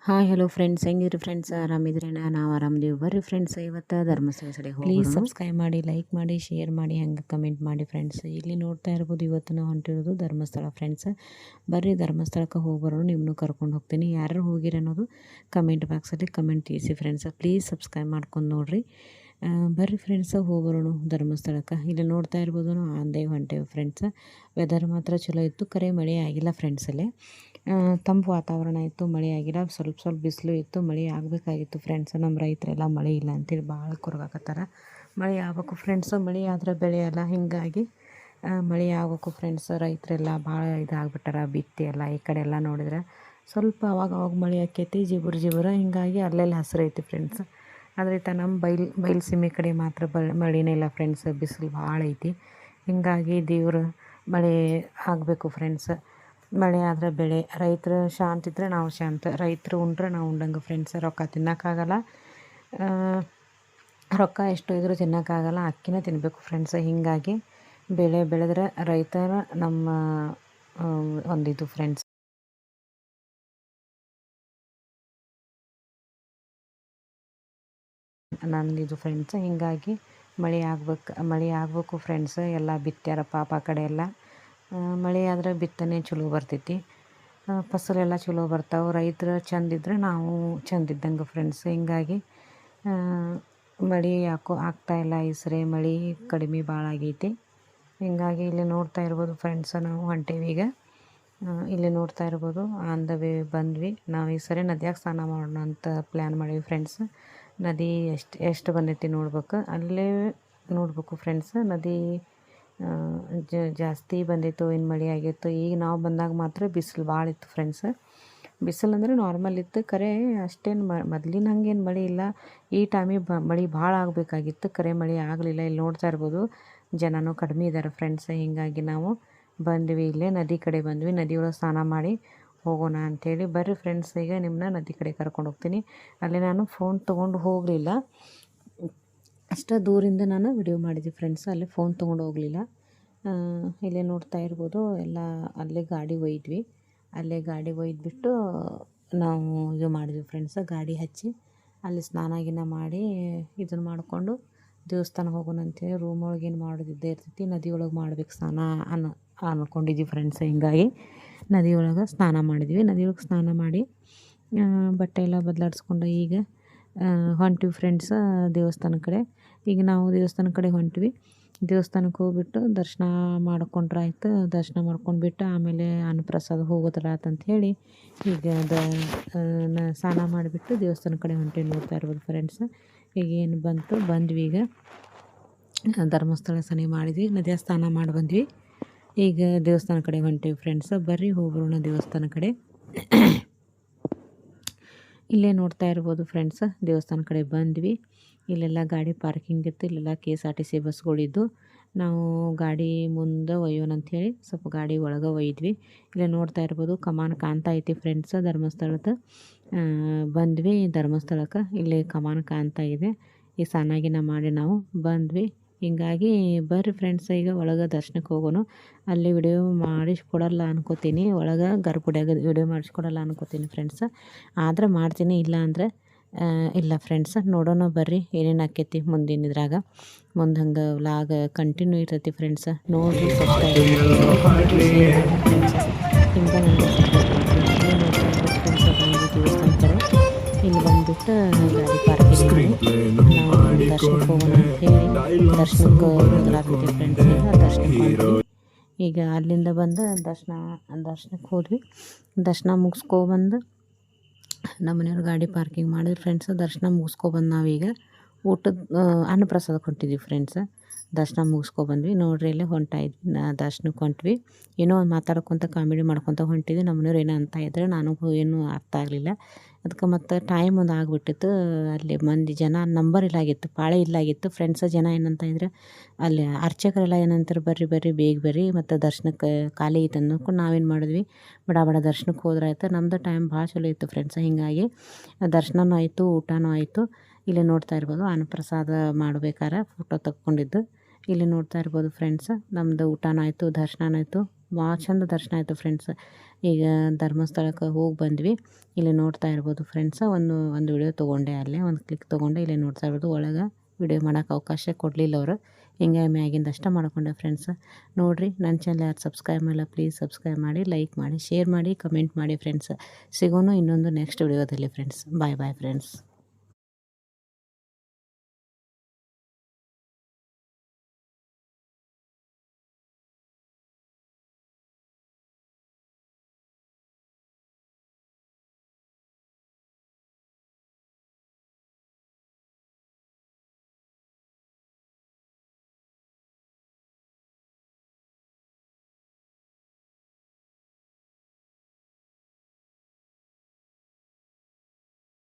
Hi hello friends, ಹೆಂಗಿದ್ರಿ friends? ಆರಾಮಿದ್ರೇನ? ನಾವು ಆರಾಮಿದ್ದೀವಿ. ಬರ್ರಿ ಫ್ರೆಂಡ್ಸ್, ಇವತ್ತು ಧರ್ಮಸ್ಥಳ ಸರಿ ಪ್ಲೀಸ್ ಸಬ್ಸ್ಕ್ರೈಬ್ ಮಾಡಿ, ಲೈಕ್ ಮಾಡಿ, ಶೇರ್ ಮಾಡಿ, ಹಂಗೆ ಕಮೆಂಟ್ ಮಾಡಿ ಫ್ರೆಂಡ್ಸ್. ಇಲ್ಲಿ ನೋಡ್ತಾ ಇರ್ಬೋದು, ಇವತ್ತು ನಾವು ಹೊಂಟಿರೋದು ಧರ್ಮಸ್ಥಳ ಫ್ರೆಂಡ್ಸ್. ಬರ್ರಿ ಧರ್ಮಸ್ಥಳಕ್ಕೆ ಹೋಗ್ಬರೋರು, ನಿಮ್ಮನ್ನು ಕರ್ಕೊಂಡು ಹೋಗ್ತೀನಿ. ಯಾರು ಹೋಗಿರಿ ಅನ್ನೋದು ಕಮೆಂಟ್ ಬಾಕ್ಸಲ್ಲಿ ಕಮೆಂಟ್ ತಿಳಿಸಿ ಫ್ರೆಂಡ್ಸ್. ಪ್ಲೀಸ್ ಸಬ್ಸ್ಕ್ರೈಬ್ ಮಾಡ್ಕೊಂಡು ನೋಡಿರಿ. ಬರ್ರಿ ಫ್ರೆಂಡ್ಸ್, ಹೋಗೋಣ ಧರ್ಮಸ್ಥಳಕ್ಕೆ. ಇಲ್ಲಿ ನೋಡ್ತಾ ಇರ್ಬೋದು, ನಾವು ಆಂದೇ ಹೊಂಟೇವೆ ಫ್ರೆಂಡ್ಸ್. ವೆದರ್ ಮಾತ್ರ ಚಲೋ ಇತ್ತು, ಕರೆ ಮಳೆ ಆಗಿಲ್ಲ ಫ್ರೆಂಡ್ಸಲ್ಲೇ. ತಂಪು ವಾತಾವರಣ ಇತ್ತು, ಮಳೆ ಆಗಿಲ್ಲ. ಸ್ವಲ್ಪ ಬಿಸಿಲು ಇತ್ತು, ಮಳೆ ಆಗಬೇಕಾಗಿತ್ತು ಫ್ರೆಂಡ್ಸ್. ನಮ್ಮ ರೈತರೆಲ್ಲ ಮಳೆ ಇಲ್ಲ ಅಂತೇಳಿ ಭಾಳ ಕೊರಗಾಕತ್ತಾರ. ಮಳೆ ಆಗ್ಬೇಕು ಫ್ರೆಂಡ್ಸು, ಮಳೆ ಆದ್ರೆ ಬೆಳೆ ಎಲ್ಲ, ಹೀಗಾಗಿ ಮಳೆ ಆಗ್ಬೇಕು ಫ್ರೆಂಡ್ಸ್. ರೈತರೆಲ್ಲ ಭಾಳ ಇದಾಗ್ಬಿಟ್ಟಾರ, ಬಿತ್ತಿ ಎಲ್ಲ. ಈ ಕಡೆ ಎಲ್ಲ ನೋಡಿದ್ರೆ ಸ್ವಲ್ಪ ಅವಾಗ ಮಳೆ ಆಕೈತಿ, ಜಿಬುರು, ಹೀಗಾಗಿ ಅಲ್ಲೆಲ್ಲ ಹಸಿರು ಐತಿ ಫ್ರೆಂಡ್ಸ್. ಆದರೆ ನಮ್ಮ ಬಯಲು ಸೀಮೆ ಕಡೆ ಮಾತ್ರ ಮಳೆನೇ ಇಲ್ಲ ಫ್ರೆಂಡ್ಸ್. ಬಿಸಿಲು ಭಾಳ ಐತಿ. ಹೀಗಾಗಿ ದೇವ್ರು ಮಳೆ ಆಗಬೇಕು ಫ್ರೆಂಡ್ಸ್. ಮಳೆ ಆದರೆ ಬೆಳೆ, ರೈತರು ಶಾಂತ ಇದ್ದರೆ ನಾವು ಶಾಂತ. ರೈತರು ಉಂಡ್ರೆ ನಾವು ಉಂಡಂಗೆ ಫ್ರೆಂಡ್ಸ್. ರೊಕ್ಕ ತಿನ್ನೋಕ್ಕಾಗಲ್ಲ, ರೊಕ್ಕ ಎಷ್ಟು ಇದ್ರೂ ತಿನ್ನೋಕ್ಕಾಗಲ್ಲ, ಅಕ್ಕಿನ ತಿನ್ನಬೇಕು ಫ್ರೆಂಡ್ಸ್. ಹೀಗಾಗಿ ಬೆಳೆ ಬೆಳೆದ್ರೆ ರೈತರ ನಮ್ಮ ಒಂದಿದು ಫ್ರೆಂಡ್ಸ್. ನಂದಿದು ಫ್ರೆಂಡ್ಸ್. ಹೀಗಾಗಿ ಮಳೆ ಆಗಬೇಕು ಫ್ರೆಂಡ್ಸ್. ಎಲ್ಲ ಬಿತ್ತ್ಯಾರ ಪಾಪ ಆ ಕಡೆ ಎಲ್ಲ. ಮಳೆ ಆದರೆ ಬಿತ್ತನೆ ಚಲೋ ಬರ್ತೈತಿ, ಫಸಲೆಲ್ಲ ಚಲೋ ಬರ್ತಾವೆ. ರೈತರು ಚೆಂದಿದ್ರೆ ನಾವು ಚೆಂದಿದ್ದಂಗೆ ಫ್ರೆಂಡ್ಸ್. ಹೀಗಾಗಿ ಮಳೆ ಯಾಕೋ ಆಗ್ತಾಯಿಲ್ಲ ಈ ಸರಿ. ಮಳೆ ಕಡಿಮೆ ಭಾಳ ಆಗೈತಿ. ಹೀಗಾಗಿ ಇಲ್ಲಿ ನೋಡ್ತಾ ಇರ್ಬೋದು ಫ್ರೆಂಡ್ಸ್, ನಾವು ಹೊಂಟೇವಿ ಈಗ. ಇಲ್ಲಿ ನೋಡ್ತಾ ಇರ್ಬೋದು, ಆನ್ ದ ವೇ ಬಂದ್ವಿ. ನಾವು ಈ ಸರಿ ನದಿಯಾಗ ಸ್ನಾನ ಮಾಡೋಣ ಅಂತ ಪ್ಲ್ಯಾನ್ ಮಾಡೀವಿ ಫ್ರೆಂಡ್ಸ್. ನದಿ ಎಷ್ಟು ಬಂದೈತಿ ನೋಡ್ಬೇಕು, ಅಲ್ಲೇ ನೋಡ್ಬೇಕು ಫ್ರೆಂಡ್ಸ್. ನದಿ ಜಾಸ್ತಿ ಬಂದಿತ್ತು, ಏನು ಮಳೆ ಆಗಿತ್ತು. ಈಗ ನಾವು ಬಂದಾಗ ಮಾತ್ರ ಬಿಸಿಲು ಭಾಳ ಇತ್ತು ಫ್ರೆಂಡ್ಸ್. ಬಿಸಿಲು ಅಂದರೆ ನಾರ್ಮಲ್ ಇತ್ತು, ಕರೆ ಅಷ್ಟೇನು ಮೊದಲಿನ ಹಂಗೇನು ಮಳೆ ಇಲ್ಲ. ಈ ಟೈಮಿಗೆ ಮಳೆ ಭಾಳ ಆಗಬೇಕಾಗಿತ್ತು, ಕರೆ ಮಳೆ ಆಗಲಿಲ್ಲ. ಇಲ್ಲಿ ನೋಡ್ತಾ ಇರ್ಬೋದು, ಜನನೂ ಕಡಿಮೆ ಇದ್ದಾರೆ ಫ್ರೆಂಡ್ಸ್. ಹೀಗಾಗಿ ನಾವು ಬಂದ್ವಿ, ಇಲ್ಲೇ ನದಿ ಕಡೆ ಬಂದ್ವಿ. ನದಿಯೊಳಗೆ ಸ್ನಾನ ಮಾಡಿ ಹೋಗೋಣ ಅಂಥೇಳಿ. ಬರ್ರಿ ಫ್ರೆಂಡ್ಸ್, ಈಗ ನಿಮ್ಮನ್ನ ನದಿ ಕಡೆ ಕರ್ಕೊಂಡು ಹೋಗ್ತೀನಿ. ಅಲ್ಲಿ ನಾನು ಫೋನ್ ತೊಗೊಂಡು ಹೋಗಲಿಲ್ಲ, ಅಷ್ಟು ದೂರಿಂದ ನಾನು ವಿಡಿಯೋ ಮಾಡಿದ್ದೆ ಫ್ರೆಂಡ್ಸ್. ಅಲ್ಲಿ ಫೋನ್ ತೊಗೊಂಡು ಹೋಗಲಿಲ್ಲ. ಇಲ್ಲೇ ನೋಡ್ತಾ ಇರ್ಬೋದು, ಎಲ್ಲ ಅಲ್ಲೇ ಗಾಡಿ ಒಯ್ದ್ವಿ. ಅಲ್ಲೇ ಗಾಡಿ ಒಯ್ದುಬಿಟ್ಟು ನಾವು ಇದು ಮಾಡಿದ್ವಿ ಫ್ರೆಂಡ್ಸ್. ಗಾಡಿ ಹಚ್ಚಿ ಅಲ್ಲಿ ಸ್ನಾನ ಗಿನ ಮಾಡಿ ಇದನ್ನು ಮಾಡಿಕೊಂಡು ದೇವಸ್ಥಾನ ಹೋಗೋಣ ಅಂತೇಳಿ. ರೂಮ್ ಒಳಗೆ ಏನು ಮಾಡೋದಿದ್ದೇ ಇರ್ತೈತಿ, ನದಿಯೊಳಗೆ ಮಾಡ್ಬೇಕು ಸ್ನಾನ ಅಂದ್ಕೊಂಡಿದ್ವಿ ಫ್ರೆಂಡ್ಸ್. ಹೀಗಾಗಿ ನದಿಯೊಳಗೆ ಸ್ನಾನ ಮಾಡಿದ್ವಿ. ನದಿಯೊಳಗೆ ಸ್ನಾನ ಮಾಡಿ ಬಟ್ಟೆ ಎಲ್ಲ ಬದಲಾಡಿಸ್ಕೊಂಡು ಈಗ ಹೊಂಟಿವಿ ಫ್ರೆಂಡ್ಸ್ ದೇವಸ್ಥಾನ ಕಡೆ. ಈಗ ನಾವು ದೇವಸ್ಥಾನ ಕಡೆ ಹೊಂಟಿವಿ. ದೇವಸ್ಥಾನಕ್ಕೆ ಹೋಗ್ಬಿಟ್ಟು ದರ್ಶನ ಮಾಡ್ಕೊಂಡ್ರಾಯ್ತು. ದರ್ಶನ ಮಾಡ್ಕೊಂಡ್ಬಿಟ್ಟು ಆಮೇಲೆ ಅನ್ನಪ್ರಸಾದ ಹೋಗೋದಲ್ಲ ಅಂತ ಹೇಳಿ ಈಗ ಸ್ನಾನ ಮಾಡಿಬಿಟ್ಟು ದೇವಸ್ಥಾನ ಕಡೆ ಹೊಂಟಿವಿ. ನೋಡ್ತಾ ಇರ್ಬೋದು ಫ್ರೆಂಡ್ಸ್. ಈಗ ಏನು ಬಂದ್ವಿ. ಈಗ ಧರ್ಮಸ್ಥಳ ಸನಿ ಮಾಡಿದ್ವಿ, ನದಿಯ ಸ್ನಾನ ಮಾಡಿ ಬಂದ್ವಿ. ಈಗ ದೇವಸ್ಥಾನ ಕಡೆ ಹೊಂಟಿವಿ ಫ್ರೆಂಡ್ಸ್. ಬರ್ರಿ ಹೋಗ್ಬರೋಣ ದೇವಸ್ಥಾನ ಕಡೆ. ಇಲ್ಲೇ ನೋಡ್ತಾ ಇರ್ಬೋದು ಫ್ರೆಂಡ್ಸ್, ದೇವಸ್ಥಾನ ಕಡೆ ಬಂದ್ವಿ. ಇಲ್ಲೆಲ್ಲ ಗಾಡಿ ಪಾರ್ಕಿಂಗ್ ಇತ್ತು, ಇಲ್ಲೆಲ್ಲ KSRTC ಬಸ್ಗಳಿದ್ದು. ನಾವು ಗಾಡಿ ಮುಂದೆ ಒಯ್ಯೋಣ ಅಂಥೇಳಿ ಸ್ವಲ್ಪ ಗಾಡಿ ಒಳಗೆ ಒಯ್ದ್ವಿ. ಇಲ್ಲೇ ನೋಡ್ತಾ ಇರ್ಬೋದು, ಕಮಾನು ಕಾಣ್ತಾ ಐತಿ ಫ್ರೆಂಡ್ಸ್ ಧರ್ಮಸ್ಥಳದ. ಬಂದ್ವಿ ಧರ್ಮಸ್ಥಳಕ್ಕೆ. ಇಲ್ಲಿ ಕಮಾನು ಕಾಣ್ತಾ ಇದೆ. ಈ ಸ್ನಾನ ಮಾಡಿ ನಾವು ಬಂದ್ವಿ. ಹೀಗಾಗಿ ಬರ್ರಿ ಫ್ರೆಂಡ್ಸ್, ಈಗ ಒಳಗೆ ದರ್ಶನಕ್ಕೆ ಹೋಗೋಣ. ಅಲ್ಲಿ ವಿಡಿಯೋ ಮಾಡಿಸ್ಕೊಡಲ್ಲ ಅನ್ಕೋತೀನಿ, ಒಳಗೆ ಗರ್ಭಗುಡಿಯಾಗ ವಿಡಿಯೋ ಮಾಡಿಸ್ಕೊಡಲ್ಲ ಅನ್ಕೋತೀನಿ ಫ್ರೆಂಡ್ಸ್. ಆದ್ರೆ ಮಾಡ್ತೀನಿ, ಇಲ್ಲ ಅಂದರೆ ಇಲ್ಲ ಫ್ರೆಂಡ್ಸ್. ನೋಡೋಣ ಬರ್ರಿ ಏನೇನು ಆಕೈತಿ ಮುಂದಿನ ಇದ್ರಾಗ. ಮುಂದೆ ಹಂಗೆ ವ್ಲಾಗ್ ಕಂಟಿನ್ಯೂ ಇರ್ತೈತಿ ಫ್ರೆಂಡ್ಸ್. ನೋಡಿ ಇಲ್ಲಿ ಬಂದುಬಿಟ್ಟು ಗಾಡಿ ಪಾರ್ಕಿಂಗ್ ನಾವು ದರ್ಶನಕ್ಕೆ ಹೋಗೋಣ ಅಂತೇಳಿ ದರ್ಶನಕ್ಕೆ ಹೋದ್ರಾಗ್ತೈತಿ ಫ್ರೆಂಡ್ಸ್. ಈಗ ದರ್ಶನಕ್ಕೆ ಬಂದ್ವಿ. ಈಗ ಅಲ್ಲಿಂದ ಬಂದು ದರ್ಶನಕ್ಕೆ ಹೋದ್ವಿ. ದರ್ಶನ ಮುಗಿಸ್ಕೊಬಂದು ನಮ್ಮ ಮನೆಯವ್ರು ಗಾಡಿ ಪಾರ್ಕಿಂಗ್ ಮಾಡಿದ್ರು ಫ್ರೆಂಡ್ಸ್. ದರ್ಶನ ಮುಗಿಸ್ಕೊಬಂದು ನಾವೀಗ ಅನ್ನಪ್ರಸಾದಕ್ಕೆ ಹೊಂಟಿದ್ವಿ ಫ್ರೆಂಡ್ಸ್. ದರ್ಶನ ಮುಗಿಸ್ಕೊಬಂದ್ವಿ. ನೋಡ್ರಿ ಇಲ್ಲೇ ಹೊಂಟಾಯಿದ್ವಿ, ದರ್ಶನಕ್ಕೆ ಹೊಂಟ್ವಿ. ಏನೋ ಒಂದು ಮಾತಾಡ್ಕೊತ ಕಾಮಿಡಿ ಮಾಡ್ಕೊತ ಹೊಂಟಿದ್ವಿ. ನಮ್ಮ ಮನೆಯವ್ರು ಏನೋ ಅಂತ ಇದ್ರೆ ನನಗೂ ಏನೂ ಅರ್ಥ ಆಗಲಿಲ್ಲ. ಅದಕ್ಕೆ ಮತ್ತು ಟೈಮ್ ಒಂದು ಆಗಿಬಿಟ್ಟಿತ್ತು. ಅಲ್ಲಿ ಮಂದಿ ಜನ ನಂಬರ್ ಇಲ್ಲಾಗಿತ್ತು, ಪಾಳೆ ಇಲ್ಲಾಗಿತ್ತು ಫ್ರೆಂಡ್ಸ್. ಜನ ಏನಂತ ಇದ್ರೆ ಅಲ್ಲಿ ಅರ್ಚಕರೆಲ್ಲ ಏನಂತಾರೆ, ಬರ್ರಿ ಬೇಗ ಬರ್ರಿ, ಮತ್ತು ದರ್ಶನಕ್ಕೆ ಖಾಲಿ ಐತೆ ಅಂದ್ಕೊಂಡು ನಾವೇನು ಮಾಡಿದ್ವಿ, ಬಡ ದರ್ಶನಕ್ಕೆ ಹೋದ್ರಾಯ್ತು. ನಮ್ಮದು ಟೈಮ್ ಭಾಳ ಚಲೋ ಇತ್ತು ಫ್ರೆಂಡ್ಸ್. ಹೀಗಾಗಿ ದರ್ಶನನೂ ಆಯಿತು, ಊಟನೂ ಆಯಿತು. ಇಲ್ಲಿ ನೋಡ್ತಾ ಇರ್ಬೋದು, ಅನ್ನಪ್ರಸಾದ ಮಾಡ್ಬೇಕಾರೆ ಫೋಟೋ ತಕ್ಕೊಂಡಿದ್ದು. ಇಲ್ಲಿ ನೋಡ್ತಾ ಇರ್ಬೋದು ಫ್ರೆಂಡ್ಸ್, ನಮ್ಮದು ಊಟನೂ ಆಯಿತು, ದರ್ಶನನೂ ಆಯಿತು, ಭಾಳ ಚಂದ ದರ್ಶನ ಆಯಿತು ಫ್ರೆಂಡ್ಸ್. ಈಗ ಧರ್ಮಸ್ಥಳಕ್ಕೆ ಹೋಗಿ ಬಂದ್ವಿ. ಇಲ್ಲಿ ನೋಡ್ತಾ ಇರ್ಬೋದು ಫ್ರೆಂಡ್ಸ್, ಒಂದು ವಿಡಿಯೋ ತೊಗೊಂಡೆ, ಅಲ್ಲೇ ಒಂದು ಕ್ಲಿಕ್ ತೊಗೊಂಡೆ. ಇಲ್ಲಿ ನೋಡ್ತಾ ಇರ್ಬೋದು, ಒಳಗೆ ವಿಡಿಯೋ ಮಾಡೋಕೆ ಅವಕಾಶ ಕೊಡಲಿಲ್ಲ ಅವರು. ಹಿಂಗೆ ಮ್ಯಾಗಿಂದ ಅಷ್ಟೇ ಮಾಡ್ಕೊಂಡೆ ಫ್ರೆಂಡ್ಸ್. ನೋಡಿರಿ, ನನ್ನ ಚಾನಲ್ ಯಾರು ಸಬ್ಸ್ಕ್ರೈಬ್ ಮಾಡಿಲ್ಲ ಪ್ಲೀಸ್ ಸಬ್ಸ್ಕ್ರೈಬ್ ಮಾಡಿ, ಲೈಕ್ ಮಾಡಿ, ಶೇರ್ ಮಾಡಿ, ಕಮೆಂಟ್ ಮಾಡಿ ಫ್ರೆಂಡ್ಸ್. ಸಿಗೋಣ ಇನ್ನೊಂದು ನೆಕ್ಸ್ಟ್ ವಿಡಿಯೋದಲ್ಲಿ ಫ್ರೆಂಡ್ಸ್. ಬಾಯ್ ಬಾಯ್ ಫ್ರೆಂಡ್ಸ್.